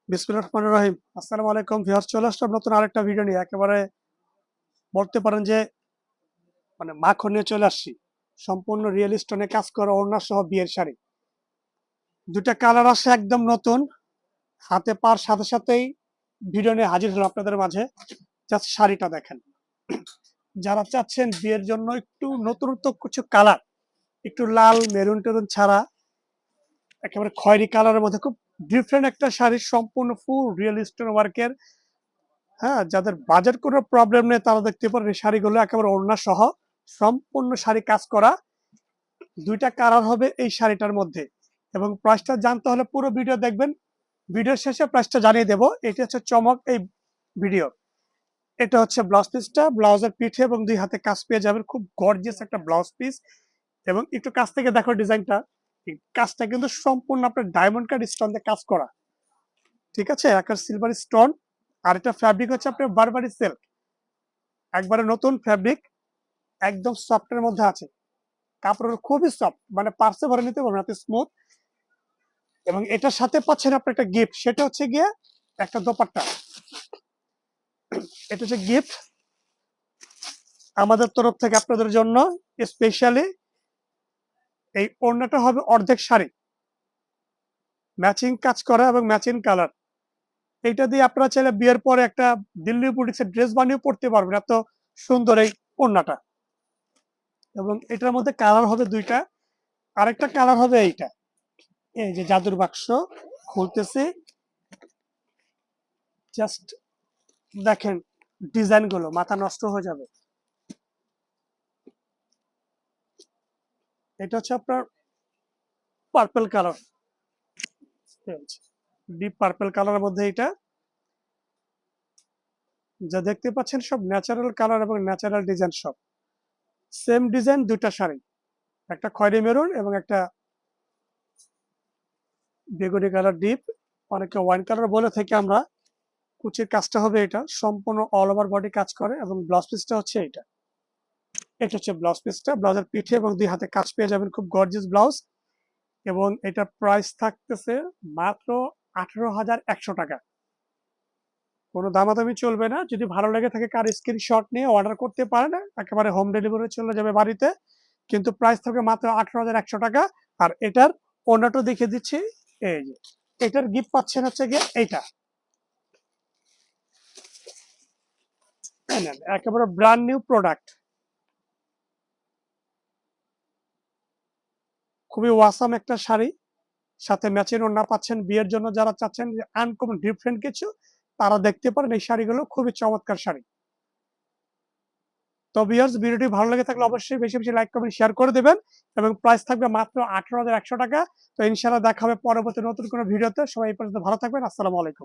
বিসমিল্লাহির রহমানির রহিম। আসসালামু আলাইকুম ভিউয়ার্স, চলে আসলাম নতুন আরেকটা ভিডিও নিয়ে। একেবারে বলতে পারেন যে মাখন নিয়ে চলে আসছি। সম্পূর্ণ রিয়েল স্টোনে কাজ করা ওড়না সহ বিয়ের শাড়ি। দুটা কালার আসছে একদম নতুন। হাতে পাওয়ার সাথে সাথেই ভিডিও নিয়ে হাজির হলাম আপনাদের মাঝে। জাস্ট শাড়িটা দেখেন। যারা চাচ্ছেন বিয়ের জন্য একটু নতুনত্ব কিছু কালার, একটু লাল মেরুন টেরুন ছাড়া একেবারে খয়েরি কালারের মধ্যে খুব ডিফারেন্ট একটা শাড়ি, সম্পূর্ণ ফুল রিয়েল স্টোন ওয়ার্কের। হ্যাঁ, যাদের বাজেট কোনো প্রবলেম নেই তারা দেখতে পারেন এই শাড়িগুলো একেবারে ওড়না সহ সম্পূর্ণ শাড়ি কাজ করা। দুইটা কালার হবে এই শাড়িটার মধ্যে এবং প্রাইসটা জানতে হলে পুরো ভিডিও দেখবেন। ভিডিও শেষে প্রাইসটা জানিয়ে দেবো। এটা হচ্ছে চমক এই ভিডিও। এটা হচ্ছে ব্লাউজ পিসটা, ব্লাউজের পিঠে এবং দুই হাতে কাজ পেয়ে যাবেন। খুব গর্জিয়াস একটা ব্লাউজ পিস এবং একটু কাছ থেকে দেখো ডিজাইনটা। কাজটা কিন্তু সম্পূর্ণ আপনার ডায়মন্ড কাট স্টোন দিয়ে কাজ করা, ঠিক আছে, একটা সিলভার স্টোন। আর এটা ফ্যাব্রিক হচ্ছে আপনার বারবারি সিল্ক, একবারে নতুন ফ্যাব্রিক, একদম সফটের মধ্যে আছে। কাপড়ের খুবই সফট, মানে পার্সে ভরে নিতে পারবেন, এত স্মুথ। এবং এটার সাথে পাচ্ছেন আপনার একটা গিফট, সেটা হচ্ছে গিয়ে একটা দোপাট্টা। এটা হচ্ছে গিফট আমাদের তরফ থেকে আপনাদের জন্য স্পেশালি। এই ওড়নাটা হবে অর্ধেক শাড়ি, ম্যাচিং কাজ করা এবং ম্যাচিং কালার। এইটা দিয়ে আপনারা চাইলে বিয়ের পরে একটা দিল্লি বুটিক্সের ড্রেস বানিয়ে পড়তে পারবেন, এত সুন্দর এই ওড়নাটা। এবং এটার মধ্যে কালার হবে দুইটা, আরেকটা কালার হবে এইটা। এই যে জাদুর বাক্স খুলতেছে, জাস্ট দেখেন ডিজাইন গুলো, মাথা নষ্ট হয়ে যাবে। এটা হচ্ছে আপনার পার্পল কালার, ডিপ পার্পল কালারের মধ্যে এটা যা দেখতে পাচ্ছেন সব ন্যাচারাল কালার এবং ন্যাচারাল ডিজাইন, সব সেম ডিজাইন। দুইটা শাড়ি, একটা খয়েরি মেরুন এবং একটা বেগুনি কালার ডিপ, অনেকে ওয়াইন কালার বলে থেকে আমরা। কুচির কাজটা হবে এটা, সম্পূর্ণ অল ওভার বডি কাজ করে এবং ব্লাউজ পিসটা হচ্ছে এটা। এটা হচ্ছে ব্লাউজ পিসটা, ব্লাউজের পিঠে এবং দুই হাতে কাজ পেয়ে যাবেন, খুব গর্জিয়াস ব্লাউজ। এবং এটা প্রাইস থাকতেছে মাত্র 18,100 টাকা। কোনো দামাদামি চলবে না। যদি ভালো লেগে থাকে কার স্ক্রিনশট নিয়ে অর্ডার করতে পারেন, একেবারে হোম ডেলিভারি চলে যাবে বাড়িতে। কিন্তু প্রাইস থাকবে মাত্র 18,100 টাকা। আর এটার ওড়নাটা দেখিয়ে দিচ্ছি। এই যে এটার গিফট পাচ্ছেন হচ্ছে গিয়ে এইটা, একেবারে ব্র্যান্ড নিউ প্রোডাক্ট, খুবই ওয়াসাম একটা শাড়ি, সাথে ম্যাচিং ওড়না পাচ্ছেন। বিয়ের জন্য যারা চাচ্ছেন যে আনকমন ডিফারেন্ট কিছু, তারা দেখতে পারেন এই শাড়িগুলো, খুবই চমৎকার শাড়ি। তো ভিউয়ার্স, ভিডিওটি ভালো লেগে থাকলে অবশ্যই বেশি বেশি লাইক কমেন্ট শেয়ার করে দেবেন এবং প্রাইস থাকবে মাত্র 18,100 টাকা। তো ইনশাআল্লাহ দেখা হবে পরবর্তী নতুন কোনো ভিডিওতে। সবাই এই পর্যন্ত ভালো থাকবেন। আসসালামু আলাইকুম।